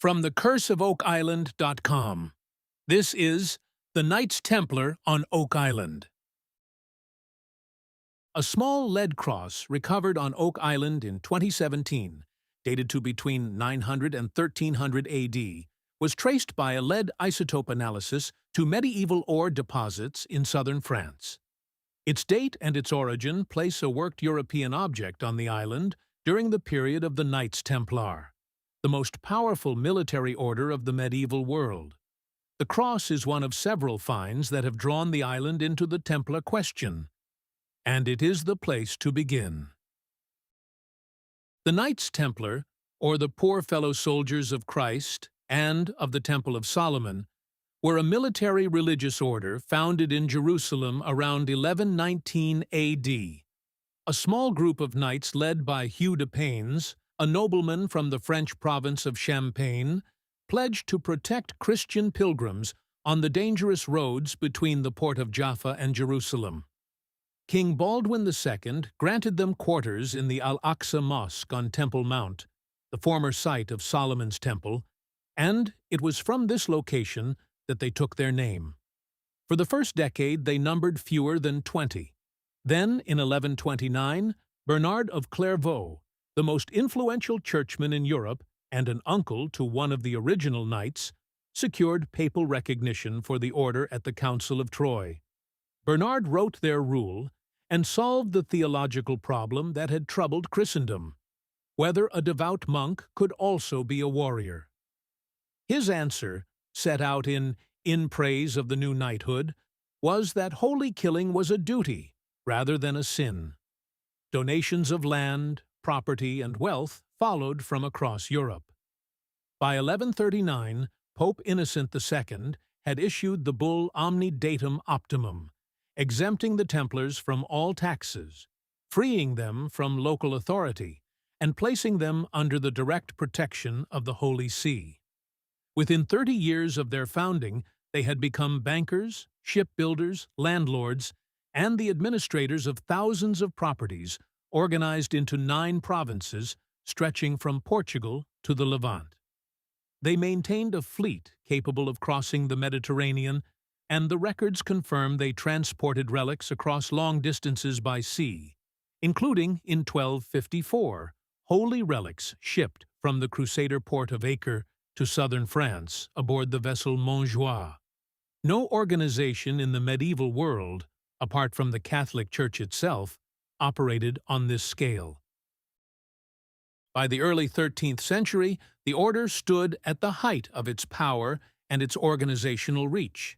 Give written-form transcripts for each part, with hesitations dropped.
From thecurseofoakisland.com. This is the Knights Templar on Oak Island. A small lead cross recovered on Oak Island in 2017, dated to between 900 and 1300 AD, was traced by a lead isotope analysis to medieval ore deposits in southern France. Its date and its origin place a worked European object on the island during the period of the Knights Templar, the most powerful military order of the medieval world. The cross is one of several finds that have drawn the island into the Templar question, and it is the place to begin. The Knights Templar, or the Poor Fellow Soldiers of Christ and of the Temple of Solomon, were a military religious order founded in Jerusalem around 1119 AD. A small group of knights led by Hugh de Payens, a nobleman from the French province of Champagne, pledged to protect Christian pilgrims on the dangerous roads between the port of Jaffa and Jerusalem. King Baldwin II granted them quarters in the Al-Aqsa Mosque on Temple Mount, the former site of Solomon's Temple, and it was from this location that they took their name. For the first decade, they numbered fewer than 20. Then, in 1129, Bernard of Clairvaux, the most influential churchman in Europe and an uncle to one of the original knights, secured papal recognition for the order at the Council of Troyes. Bernard wrote their rule and solved the theological problem that had troubled Christendom: whether a devout monk could also be a warrior. His answer, set out in Praise of the New Knighthood, was that holy killing was a duty rather than a sin. Donations of land, property, and wealth followed from across Europe. By 1139, Pope Innocent II had issued the bull Omni Datum Optimum, exempting the Templars from all taxes, freeing them from local authority, and placing them under the direct protection of the Holy See. Within 30 years of their founding, they had become bankers, shipbuilders, landlords, and the administrators of thousands of properties organized into 9 provinces stretching from Portugal to the Levant. They maintained a fleet capable of crossing the Mediterranean, and the records confirm they transported relics across long distances by sea, including, in 1254, holy relics shipped from the Crusader port of Acre to southern France aboard the vessel Montjoie. No organization in the medieval world, apart from the Catholic Church itself, operated on this scale. By the early 13th century, the order stood at the height of its power and its organizational reach.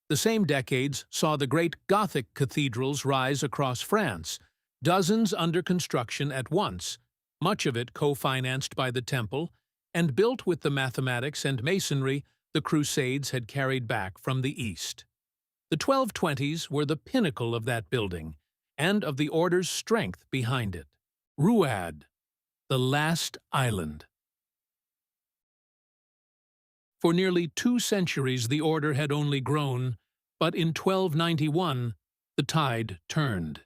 The same decades saw the great Gothic cathedrals rise across France, dozens under construction at once, much of it co-financed by the Temple, and built with the mathematics and masonry the Crusades had carried back from the East. The 1220s were the pinnacle of that building, and of the order's strength behind it. Ruad, the last island. For nearly 2 centuries the order had only grown, but in 1291 the tide turned.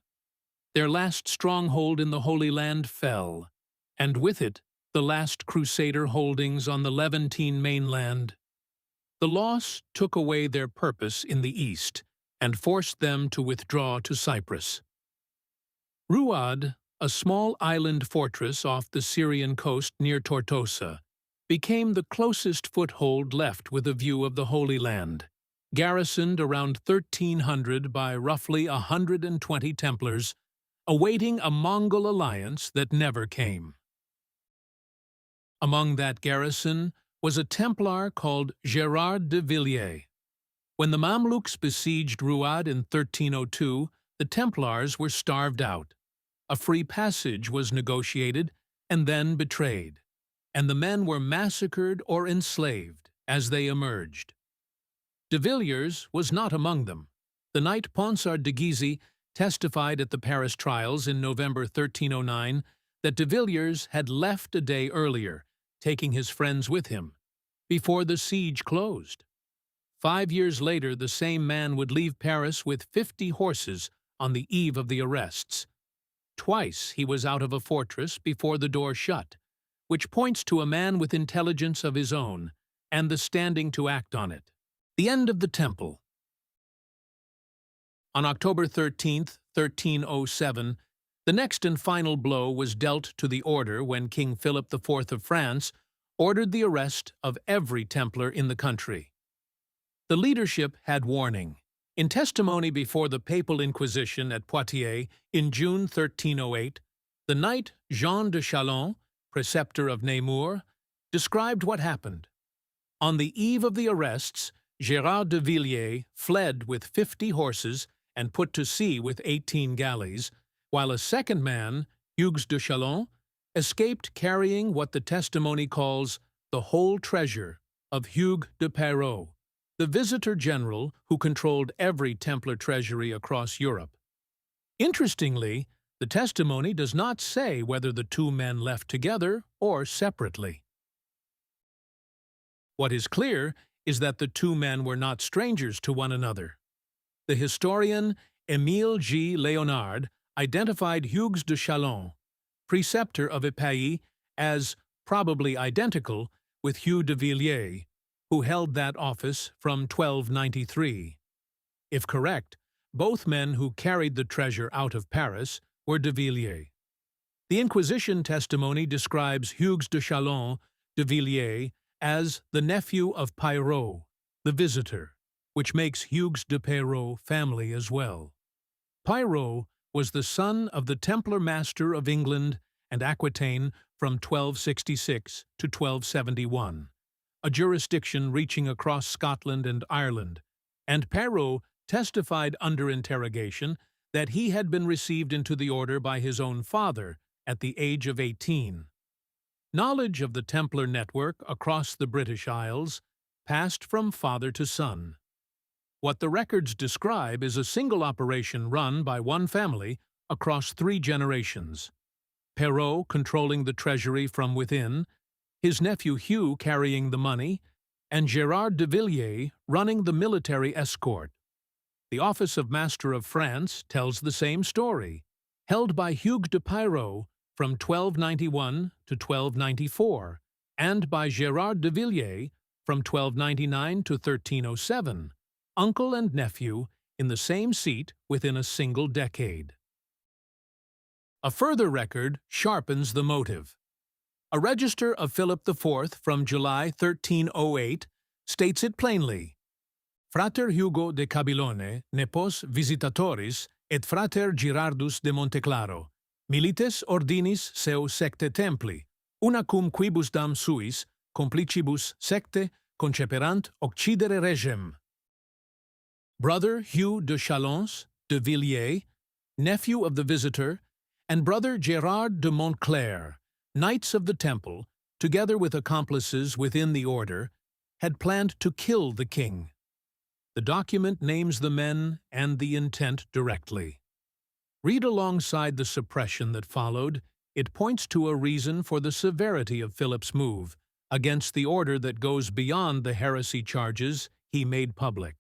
Their last stronghold in the Holy Land fell, and with it the last Crusader holdings on the Levantine mainland. The loss took away their purpose in the east and forced them to withdraw to Cyprus. Ruad, a small island fortress off the Syrian coast near Tortosa, became the closest foothold left with a view of the Holy Land, garrisoned around 1300 by roughly 120 Templars, awaiting a Mongol alliance that never came. Among that garrison was a Templar called Gérard de Villiers. When the Mamluks besieged Ruad in 1302, the Templars were starved out. A free passage was negotiated and then betrayed, and the men were massacred or enslaved as they emerged. De Villiers was not among them. The knight Ponsard de Gizy testified at the Paris trials in November 1309 that de Villiers had left a day earlier, taking his friends with him, before the siege closed. 5 years later, the same man would leave Paris with 50 horses on the eve of the arrests. Twice he was out of a fortress before the door shut, which points to a man with intelligence of his own and the standing to act on it. The end of the temple. On October 13, 1307, the next and final blow was dealt to the order when King Philip IV of France ordered the arrest of every Templar in the country. The leadership had warning. In testimony before the Papal Inquisition at Poitiers in June 1308, the knight Jean de Chalon, preceptor of Nemours, described what happened. On the eve of the arrests, Gérard de Villiers fled with 50 horses and put to sea with 18 galleys, while a second man, Hugues de Chalon, escaped carrying what the testimony calls the whole treasure of Hugues de Peyraud, the visitor general who controlled every Templar treasury across Europe. Interestingly, the testimony does not say whether the two men left together or separately. What is clear is that the two men were not strangers to one another. The historian Émile G. Léonard identified Hugues de Chalon, preceptor of Épailly, as probably identical with Hugh de Villiers, who held that office from 1293. If correct, both men who carried the treasure out of Paris were de Villiers. The Inquisition testimony describes Hugues de Chalon de Villiers as the nephew of Peyraud, the visitor, which makes Hugues de Peyraud family as well. Peyraud was the son of the Templar Master of England and Aquitaine from 1266 to 1271, a jurisdiction reaching across Scotland and Ireland, and Peyraud testified under interrogation that he had been received into the order by his own father at the age of 18. Knowledge of the Templar network across the British Isles passed from father to son. What the records describe is a single operation run by one family across 3 generations. Peyraud controlling the treasury from within, his nephew Hugh carrying the money, and Gérard de Villiers running the military escort. The office of Master of France tells the same story, held by Hugues de Peyraud from 1291 to 1294, and by Gérard de Villiers from 1299 to 1307, uncle and nephew in the same seat within a single decade. A further record sharpens the motive. A register of Philip IV from July 1308 states it plainly. Frater Hugo de Cabilone, nepos visitatoris, et frater Girardus de Monteclaro, milites ordinis seu secte templi, una cum quibus dam suis, complicibus secte, conceperant occidere regem. Brother Hugh de Chalons de Villiers, nephew of the visitor, and brother Gérard de Montclair, Knights of the Temple, together with accomplices within the order, had planned to kill the king. The document names the men and the intent directly. Read alongside the suppression that followed, it points to a reason for the severity of Philip's move against the order that goes beyond the heresy charges he made public.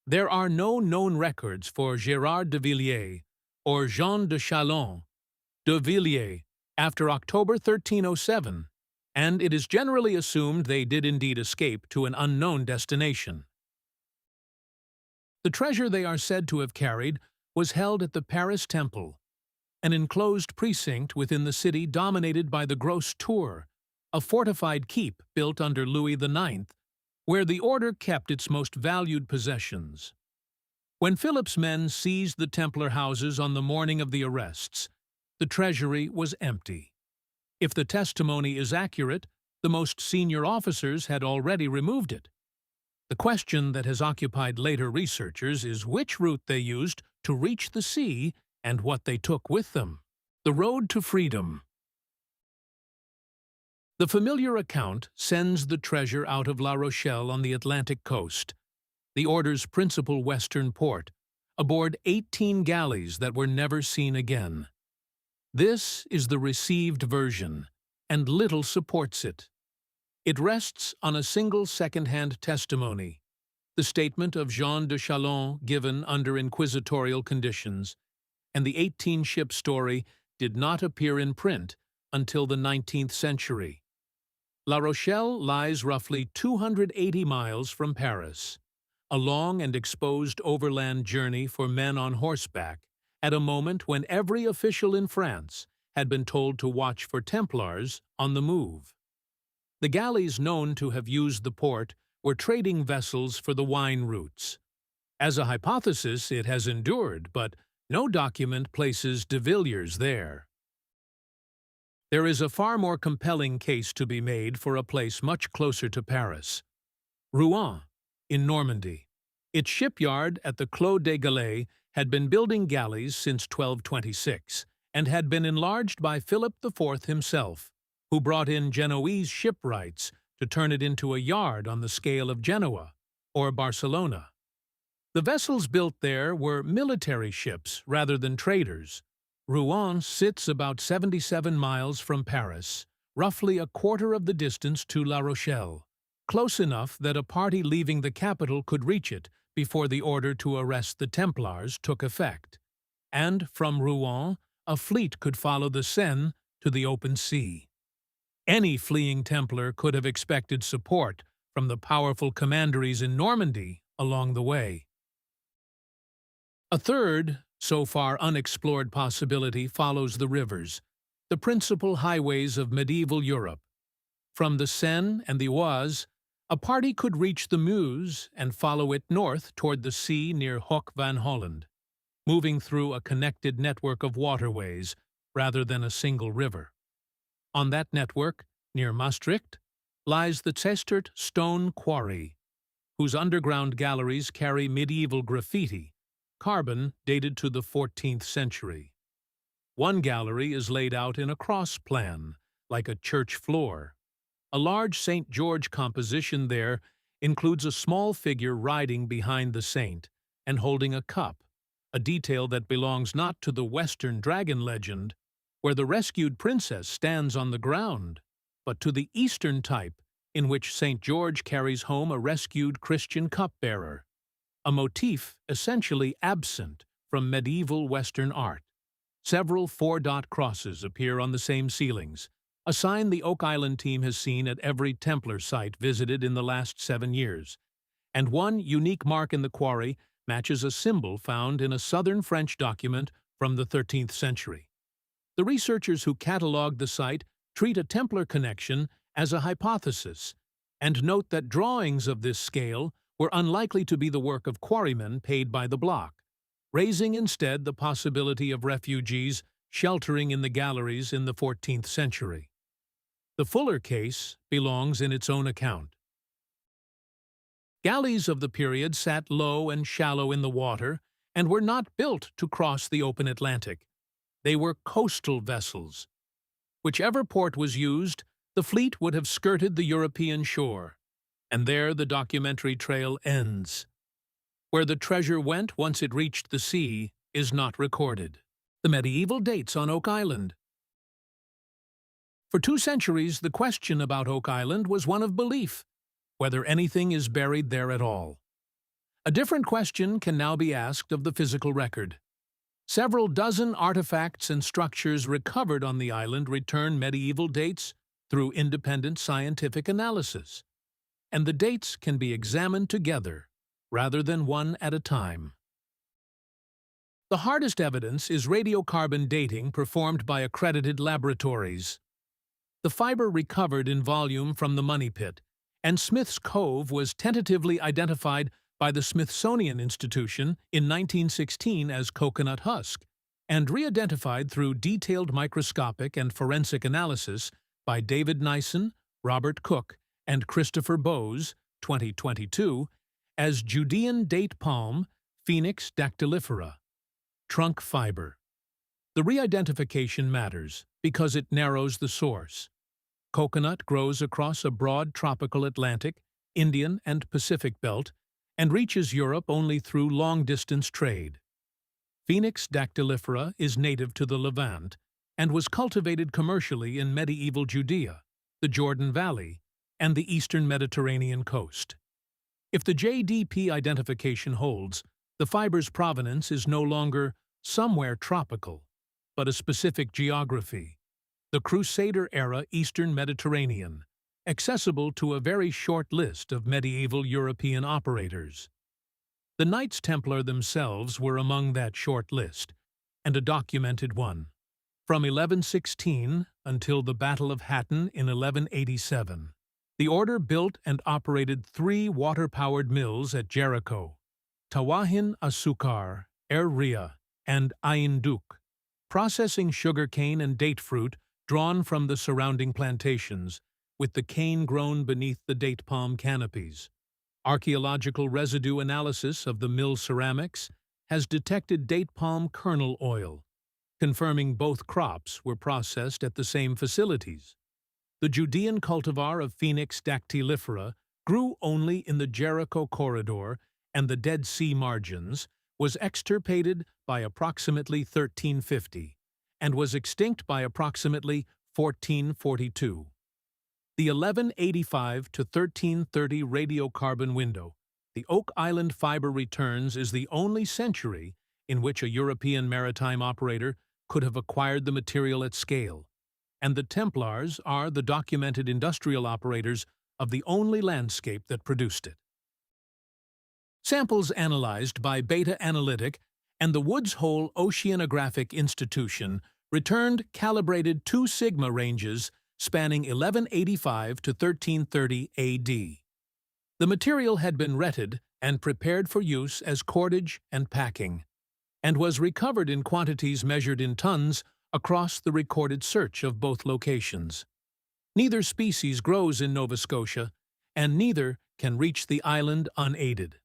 There are no known records for Gérard de Villiers or Jean de Chalon de Villiers after October 1307, and it is generally assumed they did indeed escape to an unknown destination. The treasure they are said to have carried was held at the Paris Temple, an enclosed precinct within the city dominated by the Grosse Tour, a fortified keep built under Louis IX, where the order kept its most valued possessions. When Philip's men seized the Templar houses on the morning of the arrests, the treasury was empty. If the testimony is accurate, the most senior officers had already removed it. The question that has occupied later researchers is which route they used to reach the sea and what they took with them. The road to freedom. The familiar account sends the treasure out of La Rochelle on the Atlantic coast, the order's principal western port, aboard 18 galleys that were never seen again. This is the received version, and little supports it. It rests on a single second-hand testimony, the statement of Jean de Chalon given under inquisitorial conditions, and the 18-ship story did not appear in print until the 19th century. La Rochelle lies roughly 280 miles from Paris, a long and exposed overland journey for men on horseback at a moment when every official in France had been told to watch for Templars on the move. The galleys known to have used the port were trading vessels for the wine routes. As a hypothesis, it has endured, but no document places de Villiers there. There is a far more compelling case to be made for a place much closer to Paris: Rouen, in Normandy. Its shipyard at the Clos des Galets had been building galleys since 1226 and had been enlarged by Philip IV himself, who brought in Genoese shipwrights to turn it into a yard on the scale of Genoa or Barcelona. The vessels built there were military ships rather than traders. Rouen sits about 77 miles from Paris, roughly a quarter of the distance to La Rochelle, close enough that a party leaving the capital could reach it before the order to arrest the Templars took effect. And from Rouen, a fleet could follow the Seine to the open sea. Any fleeing Templar could have expected support from the powerful commanderies in Normandy along the way. A third, so far unexplored possibility follows the rivers, the principal highways of medieval Europe. From the Seine and the Oise, a party could reach the Meuse and follow it north toward the sea near Hoek van Holland, moving through a connected network of waterways rather than a single river. On that network, near Maastricht, lies the Zestert stone quarry, whose underground galleries carry medieval graffiti, carbon dated to the 14th century. One gallery is laid out in a cross plan, like a church floor. A large St. George composition there includes a small figure riding behind the saint and holding a cup, a detail that belongs not to the Western dragon legend, where the rescued princess stands on the ground, but to the Eastern type, in which St. George carries home a rescued Christian cupbearer, a motif essentially absent from medieval Western art. Several four-dot crosses appear on the same ceilings, a sign the Oak Island team has seen at every Templar site visited in the last 7 years, and one unique mark in the quarry matches a symbol found in a southern French document from the 13th century. The researchers who catalogued the site treat a Templar connection as a hypothesis, and note that drawings of this scale were unlikely to be the work of quarrymen paid by the block, raising instead the possibility of refugees sheltering in the galleries in the 14th century. The Fuller case belongs in its own account. Galleys of the period sat low and shallow in the water and were not built to cross the open Atlantic. They were coastal vessels. Whichever port was used, the fleet would have skirted the European shore, and there the documentary trail ends. Where the treasure went once it reached the sea is not recorded. The medieval dates on Oak Island. For 2 centuries, the question about Oak Island was one of belief, whether anything is buried there at all. A different question can now be asked of the physical record. Several dozen artifacts and structures recovered on the island return medieval dates through independent scientific analysis, and the dates can be examined together rather than one at a time. The hardest evidence is radiocarbon dating performed by accredited laboratories. The fiber recovered in volume from the Money Pit, and Smith's Cove was tentatively identified by the Smithsonian Institution in 1916 as coconut husk, and re-identified through detailed microscopic and forensic analysis by David Nyssen, Robert Cook, and Christopher Bowes, 2022, as Judean date palm, Phoenix dactylifera, trunk fiber. The re-identification matters because it narrows the source. Coconut grows across a broad tropical Atlantic, Indian, and Pacific belt, and reaches Europe only through long-distance trade. Phoenix dactylifera is native to the Levant and was cultivated commercially in medieval Judea, the Jordan Valley, and the eastern Mediterranean coast. If the JDP identification holds, the fiber's provenance is no longer somewhere tropical, but a specific geography, the Crusader-era Eastern Mediterranean, accessible to a very short list of medieval European operators. The Knights Templar themselves were among that short list, and a documented one. From 1116 until the Battle of Hattin in 1187, the order built and operated 3 water-powered mills at Jericho, Tawahin Asukar, Ria, and Ain Duk, processing sugarcane and date fruit drawn from the surrounding plantations, with the cane grown beneath the date palm canopies. Archaeological residue analysis of the mill ceramics has detected date palm kernel oil, confirming both crops were processed at the same facilities. The Judean cultivar of Phoenix dactylifera grew only in the Jericho corridor and the Dead Sea margins, was extirpated by approximately 1350, and was extinct by approximately 1442. The 1185 to 1330 radiocarbon window, the Oak Island fiber returns, is the only century in which a European maritime operator could have acquired the material at scale, and the Templars are the documented industrial operators of the only landscape that produced it. Samples analyzed by Beta Analytic and the Woods Hole Oceanographic Institution returned calibrated 2 sigma ranges spanning 1185 to 1330 AD. The material had been retted and prepared for use as cordage and packing, and was recovered in quantities measured in tons across the recorded search of both locations. Neither species grows in Nova Scotia, and neither can reach the island unaided.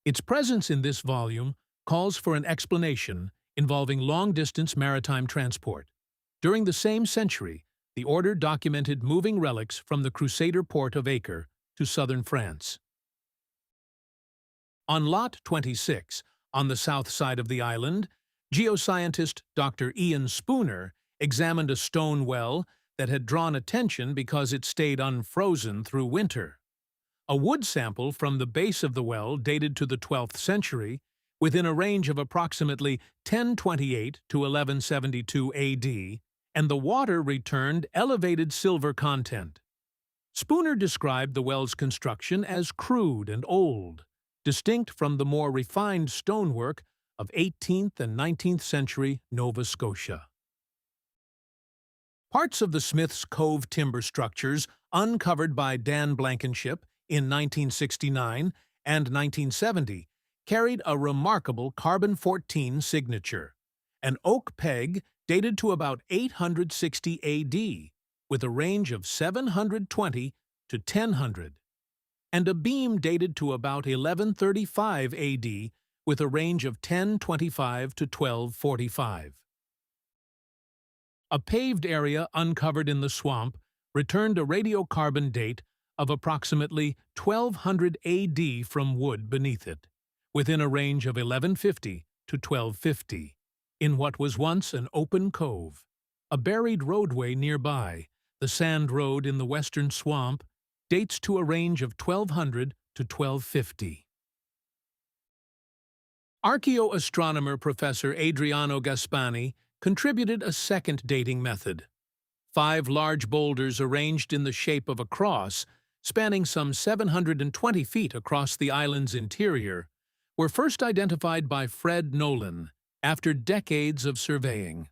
Its presence in this volume calls for an explanation involving long-distance maritime transport. During the same century, the order documented moving relics from the Crusader port of Acre to southern France. On Lot 26, on the south side of the island, geoscientist Dr. Ian Spooner examined a stone well that had drawn attention because it stayed unfrozen through winter. A wood sample from the base of the well dated to the 12th century, within a range of approximately 1028 to 1172 AD, and the water returned elevated silver content. Spooner described the well's construction as crude and old, distinct from the more refined stonework of 18th and 19th century Nova Scotia. Parts of the Smith's Cove timber structures uncovered by Dan Blankenship in 1969 and 1970 carried a remarkable carbon-14 signature, an oak peg dated to about 860 AD, with a range of 720 to 1000, and a beam dated to about 1135 AD, with a range of 1025 to 1245. A paved area uncovered in the swamp returned a radiocarbon date of approximately 1200 AD from wood beneath it, within a range of 1150 to 1250. In what was once an open cove, a buried roadway nearby, the Sand Road in the western swamp, dates to a range of 1200 to 1250. Archaeoastronomer Professor Adriano Gaspani contributed a second dating method. 5 large boulders arranged in the shape of a cross, spanning some 720 feet across the island's interior, were first identified by Fred Nolan after decades of surveying.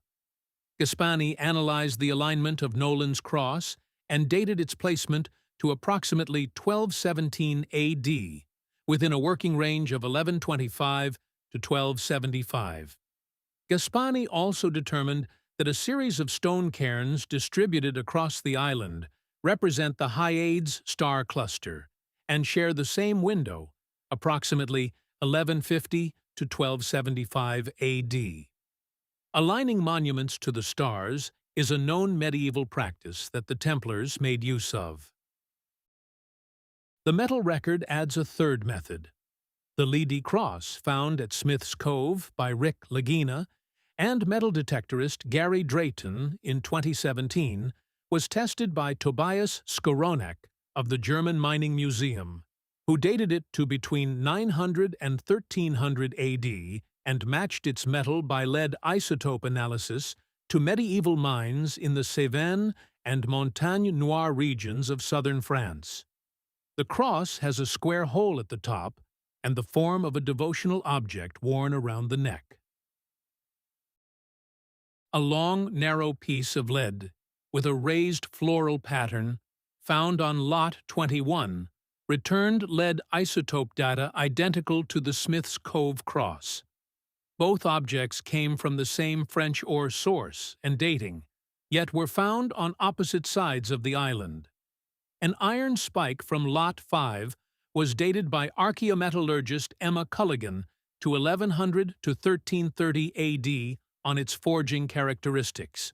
Gaspani analyzed the alignment of Nolan's cross and dated its placement to approximately 1217 AD, within a working range of 1125 to 1275. Gaspani also determined that a series of stone cairns distributed across the island represent the Hyades star cluster and share the same window, approximately 1150 to 1275 AD. Aligning monuments to the stars is a known medieval practice that the Templars made use of. The metal record adds a third method. The Leedy cross found at Smith's Cove by Rick Lagina and metal detectorist Gary Drayton in 2017 was tested by Tobias Skoronek of the German Mining Museum, who dated it to between 900 and 1300 AD and matched its metal by lead-isotope analysis to medieval mines in the Cévennes and Montagne Noire regions of southern France. The cross has a square hole at the top and the form of a devotional object worn around the neck. A long, narrow piece of lead with a raised floral pattern found on Lot 21 returned lead isotope data identical to the Smith's Cove cross. Both objects came from the same French ore source and dating, yet were found on opposite sides of the island. An iron spike from Lot 5 was dated by archaeometallurgist Emma Culligan to 1100 to 1330 AD on its forging characteristics.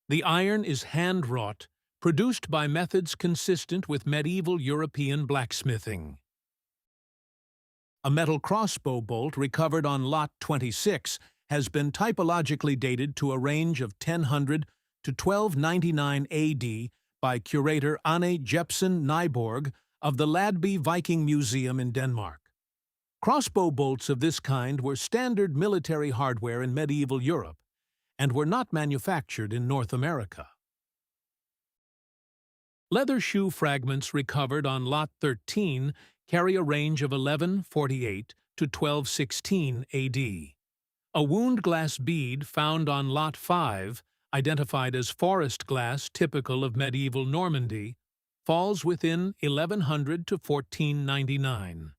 The iron is hand-wrought, produced by methods consistent with medieval European blacksmithing. A metal crossbow bolt recovered on Lot 26 has been typologically dated to a range of 1000 to 1299 AD by curator Anne Jepsen Nyborg of the Ladby Viking Museum in Denmark. Crossbow bolts of this kind were standard military hardware in medieval Europe and were not manufactured in North America. Leather shoe fragments recovered on Lot 13 carry a range of 1148 to 1216 AD. A wound glass bead found on Lot 5, identified as forest glass typical of medieval Normandy, falls within 1100 to 1499.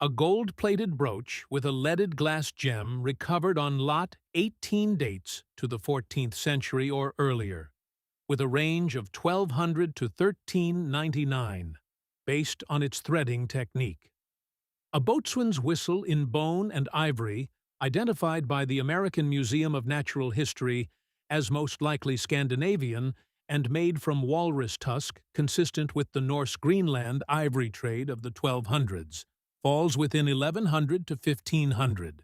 A gold-plated brooch with a leaded glass gem recovered on Lot 18 dates to the 14th century or earlier, with a range of 1200 to 1399, based on its threading technique. A boatswain's whistle in bone and ivory, identified by the American Museum of Natural History as most likely Scandinavian and made from walrus tusk consistent with the Norse Greenland ivory trade of the 1200s, falls within 1100 to 1500.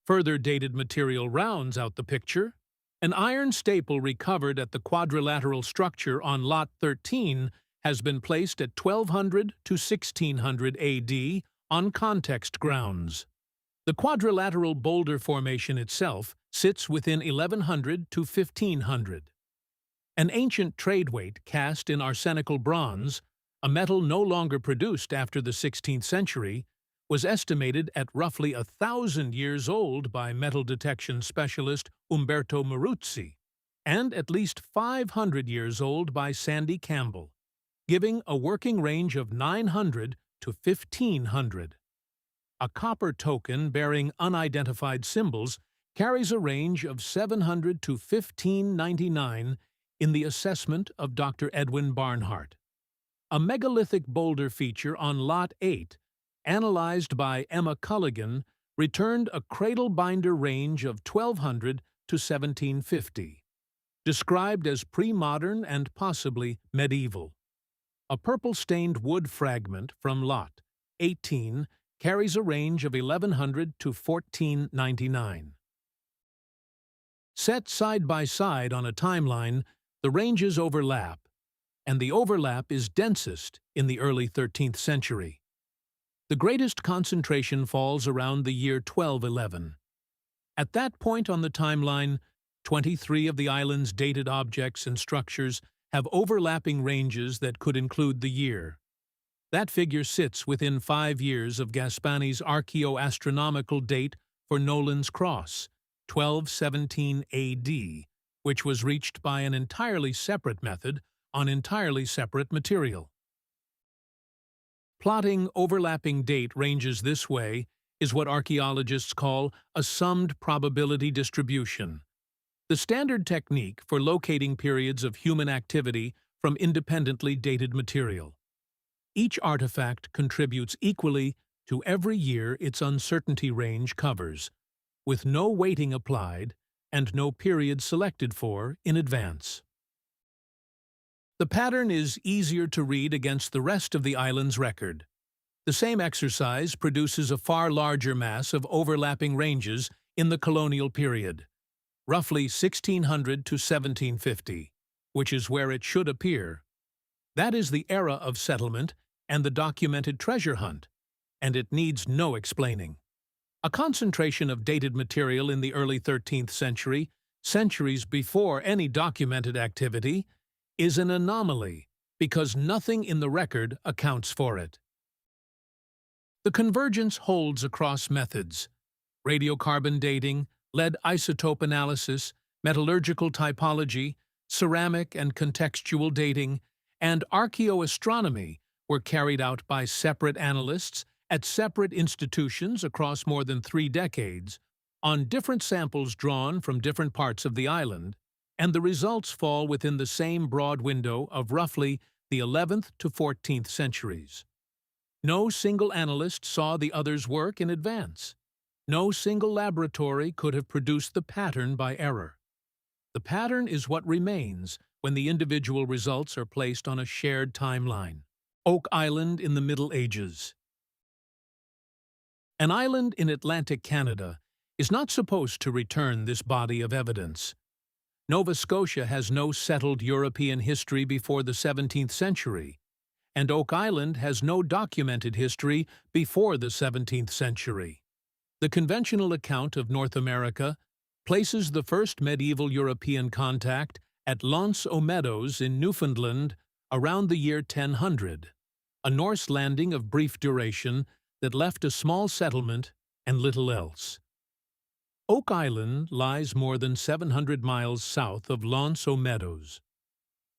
Further dated material rounds out the picture. An iron staple recovered at the quadrilateral structure on Lot 13 has been placed at 1200 to 1600 AD on context grounds. The quadrilateral boulder formation itself sits within 1100 to 1500. An ancient trade weight cast in arsenical bronze, a metal no longer produced after the 16th century, was estimated at roughly 1,000 years old by metal detection specialist Umberto Maruzzi, and at least 500 years old by Sandy Campbell, giving a working range of 900 to 1500. A copper token bearing unidentified symbols carries a range of 700 to 1599 in the assessment of Dr. Edwin Barnhart. A megalithic boulder feature on Lot 8, analyzed by Emma Culligan, returned a cradle binder range of 1200 to 1750, described as pre-modern and possibly medieval. A purple-stained wood fragment from Lot 18 carries a range of 1100 to 1499. Set side by side on a timeline, the ranges overlap, and the overlap is densest in the early 13th century. The greatest concentration falls around the year 1211. At that point on the timeline, 23 of the island's dated objects and structures have overlapping ranges that could include the year. That figure sits within 5 years of Gaspani's archaeoastronomical date for Nolan's Cross, 1217 AD, which was reached by an entirely separate method on entirely separate material. Plotting overlapping date ranges this way is what archaeologists call a summed probability distribution, the standard technique for locating periods of human activity from independently dated material. Each artifact contributes equally to every year its uncertainty range covers, with no weighting applied and no period selected for in advance. The pattern is easier to read against the rest of the island's record. The same exercise produces a far larger mass of overlapping ranges in the colonial period, roughly 1600 to 1750, which is where it should appear. That is the era of settlement and the documented treasure hunt, and it needs no explaining. A concentration of dated material in the early 13th century, centuries before any documented activity, is an anomaly because nothing in the record accounts for it. The convergence holds across methods: radiocarbon dating, lead isotope analysis, metallurgical typology, ceramic and contextual dating, and archaeoastronomy were carried out by separate analysts at separate institutions across more than 3 decades, on different samples drawn from different parts of the island, and the results fall within the same broad window of roughly the 11th to 14th centuries. No single analyst saw the other's work in advance. No single laboratory could have produced the pattern by error. The pattern is what remains when the individual results are placed on a shared timeline. Oak Island in the Middle Ages. An island in Atlantic Canada is not supposed to return this body of evidence. Nova Scotia has no settled European history before the 17th century, and Oak Island has no documented history before the 17th century. The conventional account of North America places the first medieval European contact at L'Anse aux Meadows in Newfoundland around the year 1000, a Norse landing of brief duration that left a small settlement and little else. Oak Island lies more than 700 miles south of L'Anse aux Meadows.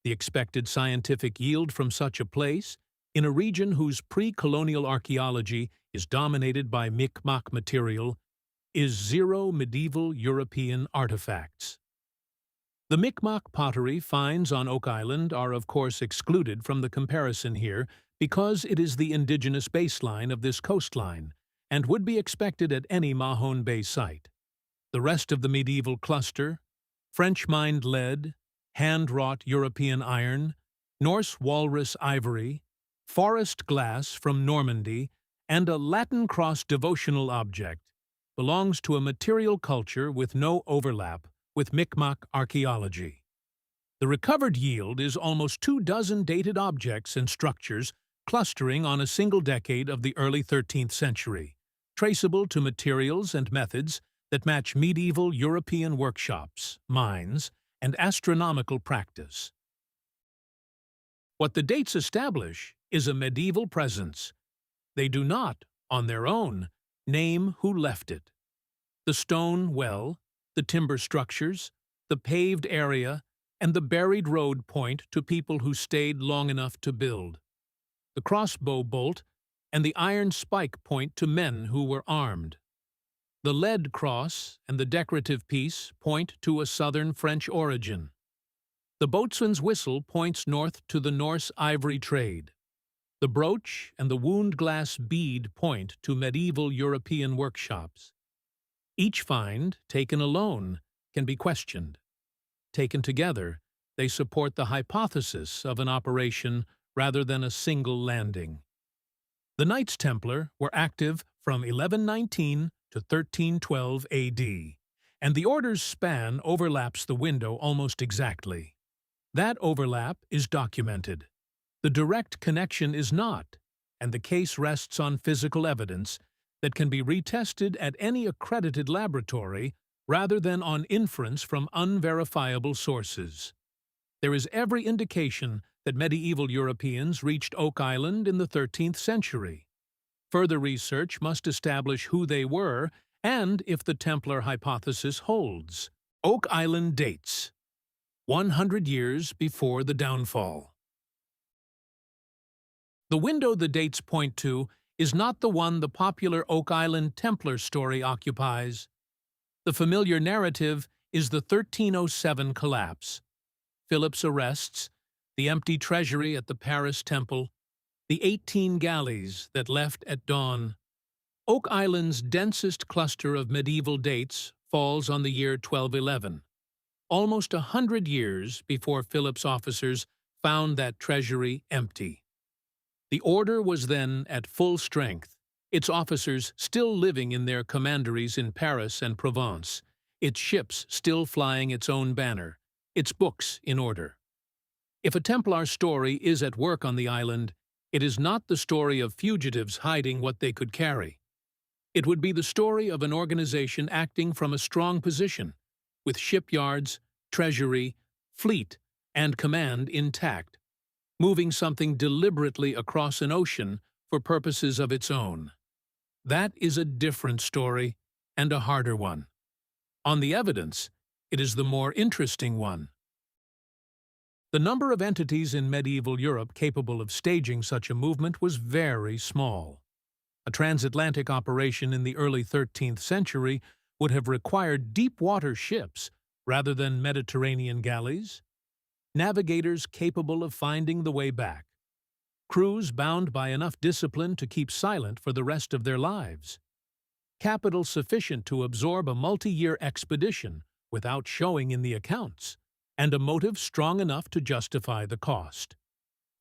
The expected scientific yield from such a place, in a region whose pre-colonial archaeology is dominated by Mi'kmaq material, is 0 medieval European artifacts. The Mi'kmaq pottery finds on Oak Island are of course excluded from the comparison here because it is the indigenous baseline of this coastline and would be expected at any Mahone Bay site. The rest of the medieval cluster, French-mined lead, hand-wrought European iron, Norse walrus ivory, forest glass from Normandy, and a Latin cross devotional object, belongs to a material culture with no overlap with Mi'kmaq archaeology. The recovered yield is almost 24 dated objects and structures clustering on a single decade of the early 13th century, traceable to materials and methods that match medieval European workshops, mines, and astronomical practice. What the dates establish is a medieval presence. They do not, on their own, name who left it. The stone well, the timber structures, the paved area, and the buried road point to people who stayed long enough to build. The crossbow bolt and the iron spike point to men who were armed. The lead cross and the decorative piece point to a southern French origin. The boatswain's whistle points north to the Norse ivory trade. The brooch and the wound glass bead point to medieval European workshops. Each find, taken alone, can be questioned. Taken together, they support the hypothesis of an operation rather than a single landing. The Knights Templar were active from 1119 to 1312 AD, and the order's span overlaps the window almost exactly. That overlap is documented. The direct connection is not, and the case rests on physical evidence that can be retested at any accredited laboratory rather than on inference from unverifiable sources. There is every indication that medieval Europeans reached Oak Island in the 13th century. Further research must establish who they were and if the Templar hypothesis holds. Oak Island dates: 100 years before the downfall. The window the dates point to is not the one the popular Oak Island Templar story occupies. The familiar narrative is the 1307 collapse, Philip's arrests, the empty treasury at the Paris Temple, the 18 galleys that left at dawn. Oak Island's densest cluster of medieval dates falls on the year 1211, almost 100 years before Philip's officers found that treasury empty. The order was then at full strength, its officers still living in their commanderies in Paris and Provence, its ships still flying its own banner, its books in order. If a Templar story is at work on the island, it is not the story of fugitives hiding what they could carry. It would be the story of an organization acting from a strong position, with shipyards, treasury, fleet, and command intact, moving something deliberately across an ocean for purposes of its own. That is a different story, and a harder one. On the evidence, it is the more interesting one. The number of entities in medieval Europe capable of staging such a movement was very small. A transatlantic operation in the early 13th century would have required deep-water ships rather than Mediterranean galleys, navigators capable of finding the way back, crews bound by enough discipline to keep silent for the rest of their lives, capital sufficient to absorb a multi-year expedition without showing in the accounts, and a motive strong enough to justify the cost.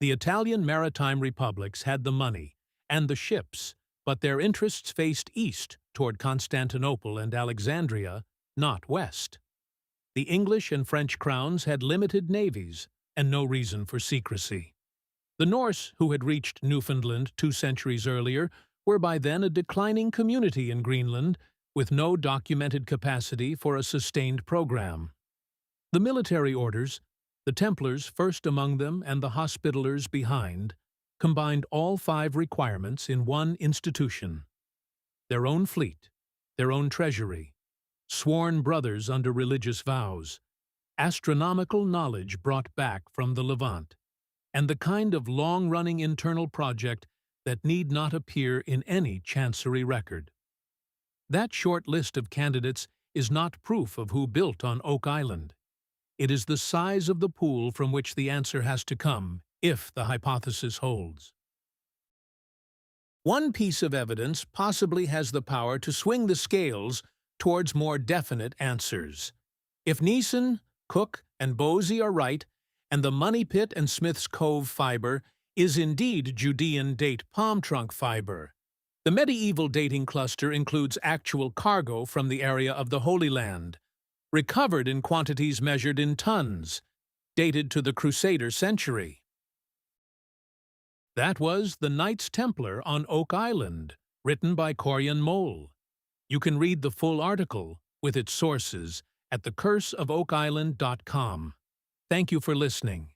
The Italian maritime republics had the money and the ships, but their interests faced east toward Constantinople and Alexandria, not west. The English and French crowns had limited navies and no reason for secrecy. The Norse, who had reached Newfoundland 2 centuries earlier, were by then a declining community in Greenland with no documented capacity for a sustained program. The military orders, the Templars first among them and the Hospitallers behind, combined all 5 requirements in one institution: their own fleet, their own treasury, sworn brothers under religious vows, astronomical knowledge brought back from the Levant, and the kind of long-running internal project that need not appear in any chancery record. That short list of candidates is not proof of who built on Oak Island. It is the size of the pool from which the answer has to come, if the hypothesis holds. One piece of evidence possibly has the power to swing the scales towards more definite answers. If Neeson, Cook, and Bosey are right, and the Money Pit and Smith's Cove fiber is indeed Judean date palm trunk fiber, the medieval dating cluster includes actual cargo from the area of the Holy Land, recovered in quantities measured in tons, dated to the Crusader century. That was The Knights Templar on Oak Island, written by Corjan Mol. You can read the full article, with its sources, at thecurseofoakisland.com. Thank you for listening.